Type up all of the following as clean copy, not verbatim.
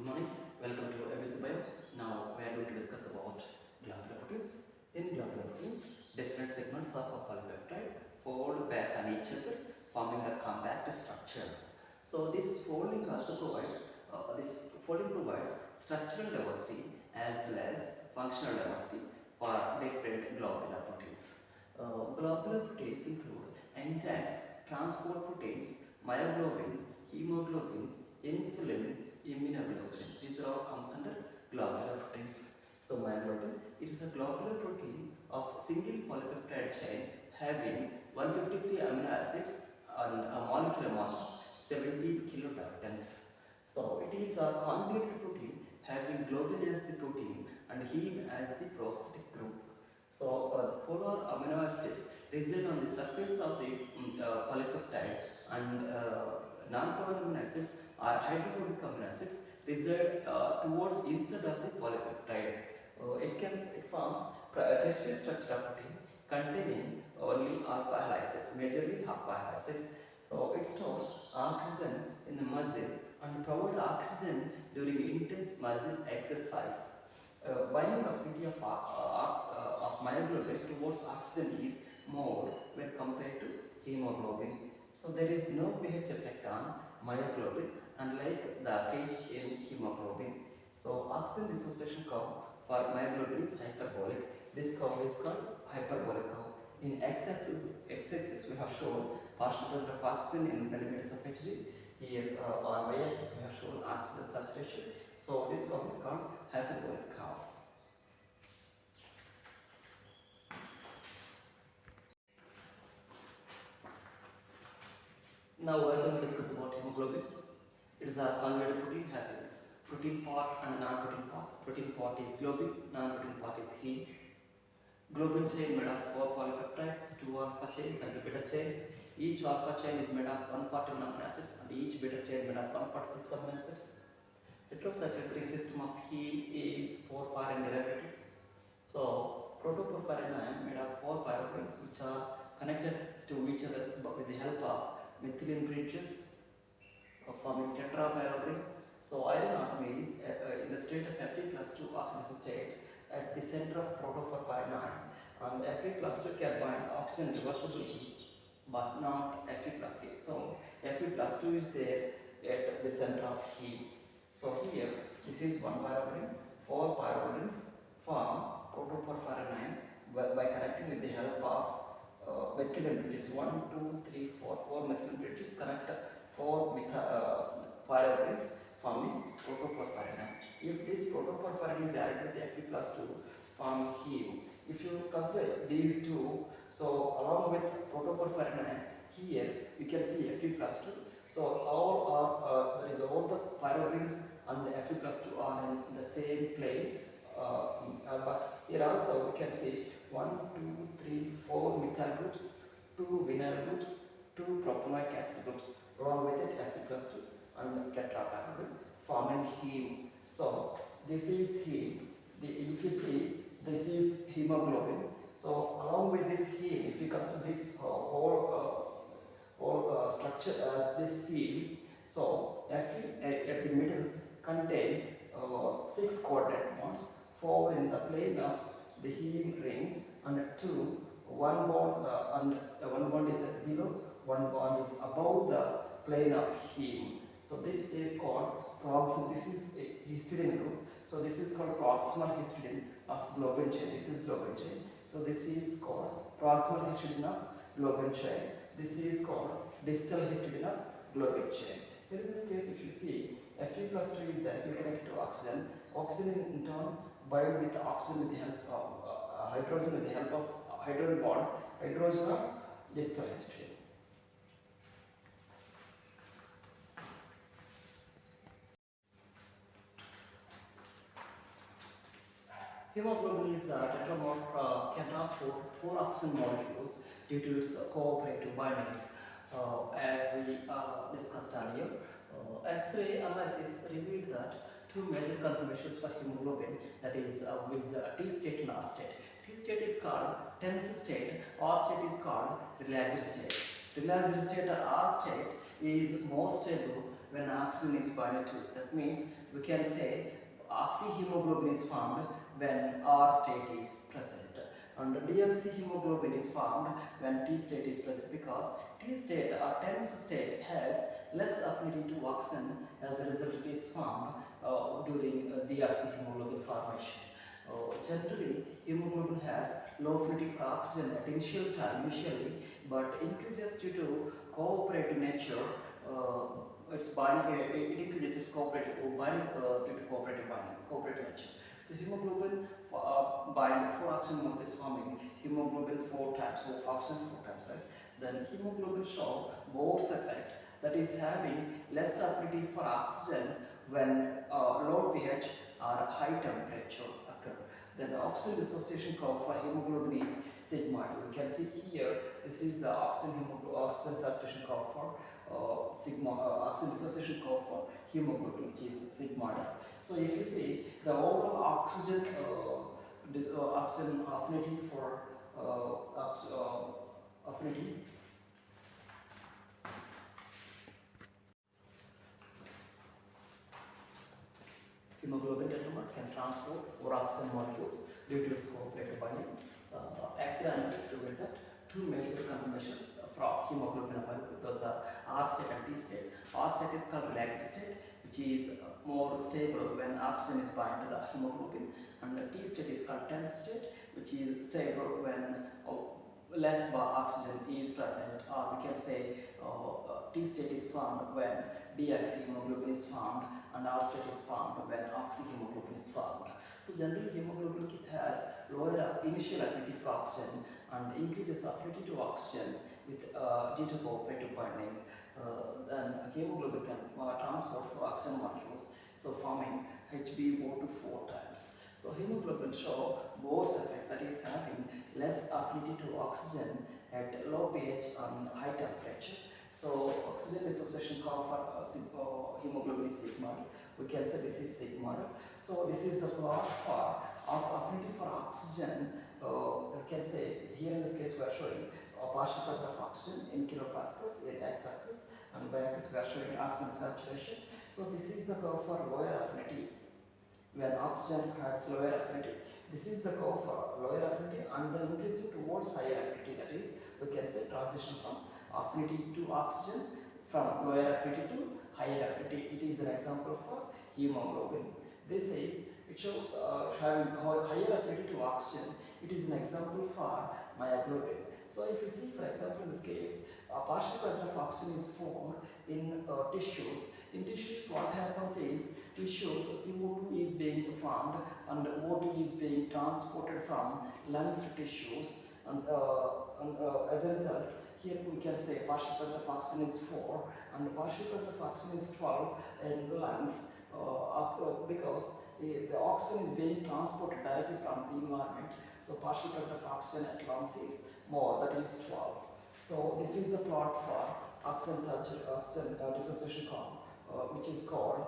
Good morning, welcome to ABC Bio. Now we are going to discuss about globular proteins. In globular proteins, different segments of a polypeptide fold back on each other, forming a compact structure. So this folding also provides structural diversity as well as functional diversity for different globular proteins. Globular proteins include enzymes, transport proteins, myoglobin, hemoglobin, insulin, immunoglobulin. These are all comes under globular proteins. So myoglobin, it is a globular protein of single polypeptide chain having 153 amino acids and a molecular mass of 70 kilodaltons. So it is a conjugated protein having globin as the protein and heme as the prosthetic group. So polar amino acids reside on the surface of the polypeptide and non-polar amino acids or hydrophobic amino acids reside towards inside of the polypeptide. It forms tertiary structure of protein containing only alpha helices, majorly alpha helices. So it stores oxygen in the muscle and provides oxygen during intense muscle exercise. Binding affinity of myoglobin towards oxygen is more when compared to hemoglobin. So there is no pH effect on myoglobin unlike the case in hemoglobin. So oxygen dissociation curve for myoglobin is hyperbolic. This curve is called hyperbolic curve. In x-axis we have shown partial pressure of oxygen in millimeters of Hg. Here on y-axis we have shown oxygen saturation. So this curve is called hyperbolic curve. Now we are going to discuss about hemoglobin. It is a conjugated protein having protein part and non-protein part. Protein part is globin, non-protein part is heme. Globin chain made of 4 polypeptides, 2 alpha chains and 2 beta chains. Each alpha chain is made of 141 amino acids and each beta chain made of 146 amino acids. Heterocyclic ring system of heme is 4-4 derivative. So protoporphyrin ion made of 4 pyruvines which are connected to each other with the help of methylene bridges forming tetrapyruvine. So iron atom is in the state of Fe+2 oxidation state at the center of protoporphyrin ion, and Fe+2 can bind oxygen reversibly but not Fe+3. So Fe+2 is there at the center of heme. So here this is 1 pyruvine, 4 pyruvines form protoporphyrin ion by connecting with the help of methylene bridges. 1, 2, 3, 4 methylene bridges connect 4 pyruvines forming protoporphyrin ion. If this protoporphyrin is added with Fe+2 form heme, if you consider these two, so along with protoporphyrin ion, here you can see Fe+2. So all the pyruvines and the Fe+2 are in the same plane. But here also we can see 1, 2, 3, 4 methyl groups, 2 vinyl groups, 2 propanoic acid groups, along with it Fe+2 and tetrapyruvine forming heme. So this is heme. If you see, this is hemoglobin. So along with this heme, if you consider this whole structure as this heme, so Fe at the middle contain 6 coordinate bonds, 4 in the plane of the heme ring and 2, one bond is below, one bond is above the plane of heme. So this is called proximal. This is a histidine group. So this is called proximal histidine of globin chain. This is globin chain. So this is called proximal histidine of globin chain. This is called distal histidine of globin chain. Here in this case, if you see, Fe+2 is directly connected to oxygen. Oxygen in turn bind with oxygen with the help of hydrogen with the help of hydrogen bond, hydrogen of distal histidine. Hemoglobin is tetramer, can transport 4 oxygen molecules due to its cooperative binding. As we discussed earlier, X-ray analysis revealed that 2 major conformations for hemoglobin, that is with T state and R state. T state is called tense state, R state is called relaxed state. Relaxed state or R state is more stable when oxygen is binded to it. That means we can say oxyhemoglobin is formed when R state is present, and deoxyhemoglobin is formed when T state is present, because T state or tense state has less affinity to oxygen. As a result, it is formed during deoxyhemoglobin formation. Generally, hemoglobin has low affinity for oxygen at initially, but increases due to cooperative nature. Its binding, it increases its cooperative binding due to cooperative nature. So hemoglobin bind for oxygen molecule is forming hemoglobin 4 times, or oxygen 4 times, right? Then hemoglobin show Bohr's effect, that is having less affinity for oxygen when low pH or high temperature occur. Then the oxygen dissociation curve for hemoglobin is sigmoid. We can see here, this is the oxygen saturation curve for oxygen dissociation curve for hemoglobin, which is sigmoid. So if you see the overall oxygen oxygen affinity for affinity hemoglobin tetramer can transport 4 oxygen molecules due to its cooperative binding. Axial analysis revealed that two major conformations from hemoglobin available. Those are R state and T state. R state is called relaxed state, which is more stable when oxygen is bound to the hemoglobin, and the T state is called tense state, which is stable when less oxygen is present, or we can say T state is formed when deoxyhemoglobin is formed, and R state is formed when oxyhemoglobin is formed. So generally, hemoglobin has lower initial affinity for oxygen and increases affinity to oxygen with due to cooperative binding. Then hemoglobin can transport 4 oxygen molecules, so forming HbO2 4 times. So hemoglobin show Bohr's effect, that is having less affinity to oxygen at low pH and high temperature. So oxygen dissociation curve for hemoglobin is sigmoid. We can say this is sigmoid. So this is the plot for affinity for oxygen. We can say here in this case we are showing partial pressure of oxygen in kilopascals in x-axis, and y-axis we are showing oxygen saturation. So this is the curve for lower affinity when oxygen has lower affinity. This is the curve for lower affinity, and then increasing towards higher affinity, that is we can say transition from affinity to oxygen from lower affinity to higher affinity. It is an example for hemoglobin. This is, it shows having higher affinity to oxygen. It is an example for myoglobin. So if you see, for example, in this case, a partial pressure of oxygen is formed in tissues. In tissues, what happens is tissues CO2 is being formed and O2 is being transported from lungs to tissues, and as a result, here we can say partial pressure of oxygen is 4 and partial pressure of oxygen is 12 in lungs, because the oxygen is being transported directly from the environment. So partial pressure of oxygen at lungs is more, that is 12. So this is the plot for oxygen dissociation curve, which is called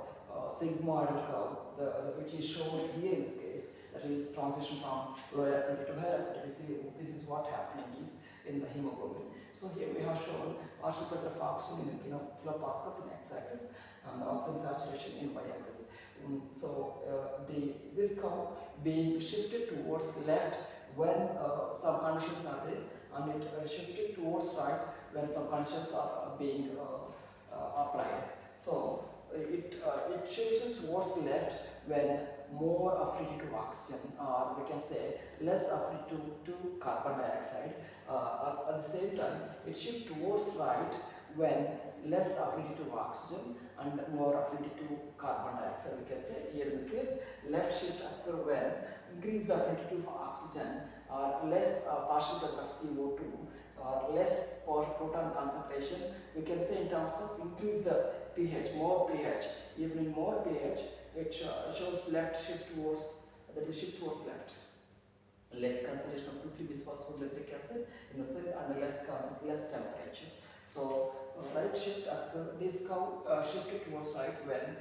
sigmoidal curve, which is shown here in this case, that is transition from lower affinity to higher affinity. This is what happening is in the hemoglobin. So here we have shown partial pressure of oxygen in kilopascals in x-axis and oxygen saturation in y-axis. This curve being shifted towards left when some conditions are there, and it shifted towards right when some conditions are being applied. So it shifts towards left when more affinity to oxygen, or we can say less affinity to carbon dioxide. At the same time, it shifts towards right when less affinity to oxygen and more affinity to carbon dioxide. We can say here in this case, left shift occur when increased affinity to oxygen or less partial pressure of CO2 or less proton concentration. We can say in terms of increased pH, more pH, even in more pH, it shows left shift towards, that is shift towards left. Less concentration of 2,3-bisphosphonylaceric acid in the cell and less temperature. So right shift occur, this curve shifted towards right when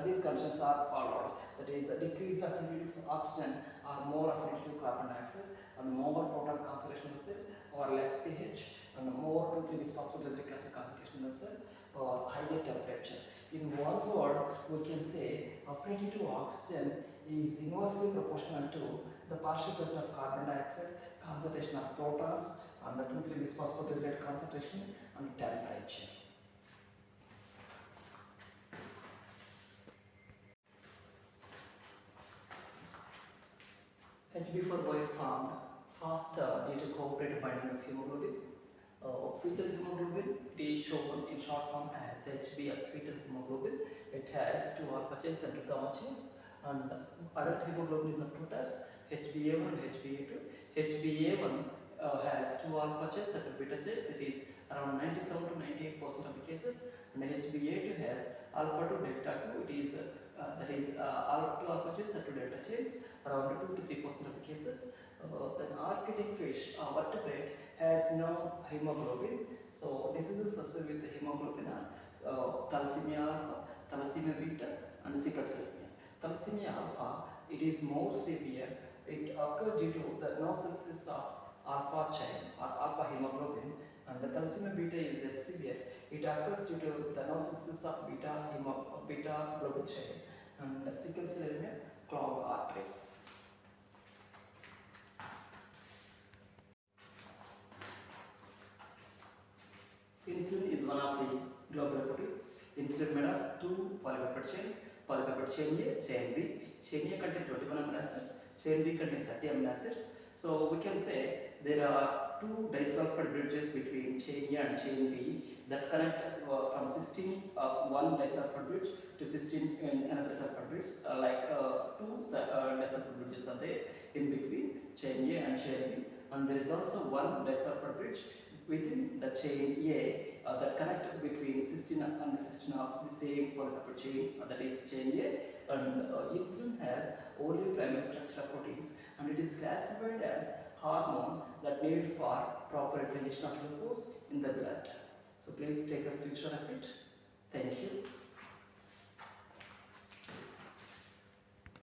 these conditions are followed. That is decreased affinity for oxygen or more affinity to carbon dioxide and more proton concentration in the cell or less pH. and more 2,3 bisphosphoglyceric acid concentration in the cell or higher temperature. In one word, we can say affinity to oxygen is inversely proportional to the partial pressure of carbon dioxide, concentration of protons, and the 2,3 bisphosphoglycerate concentration and temperature. HB4 were formed fast due to cooperative binding of hemoglobin. Fetal hemoglobin, it is shown in short form as HbF fetal hemoglobin. It has 2 alpha chains and 2 gamma chains. And adult hemoglobin is of 2 types, HbA1 and HbA2. HbA1 has 2 alpha chains and 2 beta chains. It is around 97 to 98% of the cases. And HbA2 has alpha to delta 2. It is 2 alpha chains and 2 delta chains, around 2 to 3% of the cases. Then archaic fish vertebrate has no hemoglobin. So diseases associated with the hemoglobin are thalassemia alpha, thalassemia beta, and sickle cell anemia. Thalassemia alpha, it is more severe. It occurs due to the no synthesis of alpha chain or alpha hemoglobin, and the thalassemia beta is less severe. It occurs due to the no synthesis of beta globin chain, and the sickle cell anemia, clogged arteries. Insulin is one of the globular proteins. Insulin made of 2 polypeptide chains. Polypeptide chain A, chain B. Chain A contains 21 amino acids. Chain B contains 30 amino acids. So we can say there are 2 disulfide bridges between chain A and chain B that connect from cysteine of one disulfide bridge to cysteine in another sulfide bridge. 2 disulfide bridges are there in between chain A and chain B, and there is also one disulfide bridge within the chain A that connect between cysteine and cysteine of the same polypeptide chain, that is chain A. And insulin has only primary structural proteins, and it is classified as hormone that needed for proper utilization of glucose in the blood. So please take a screenshot of it. Thank you.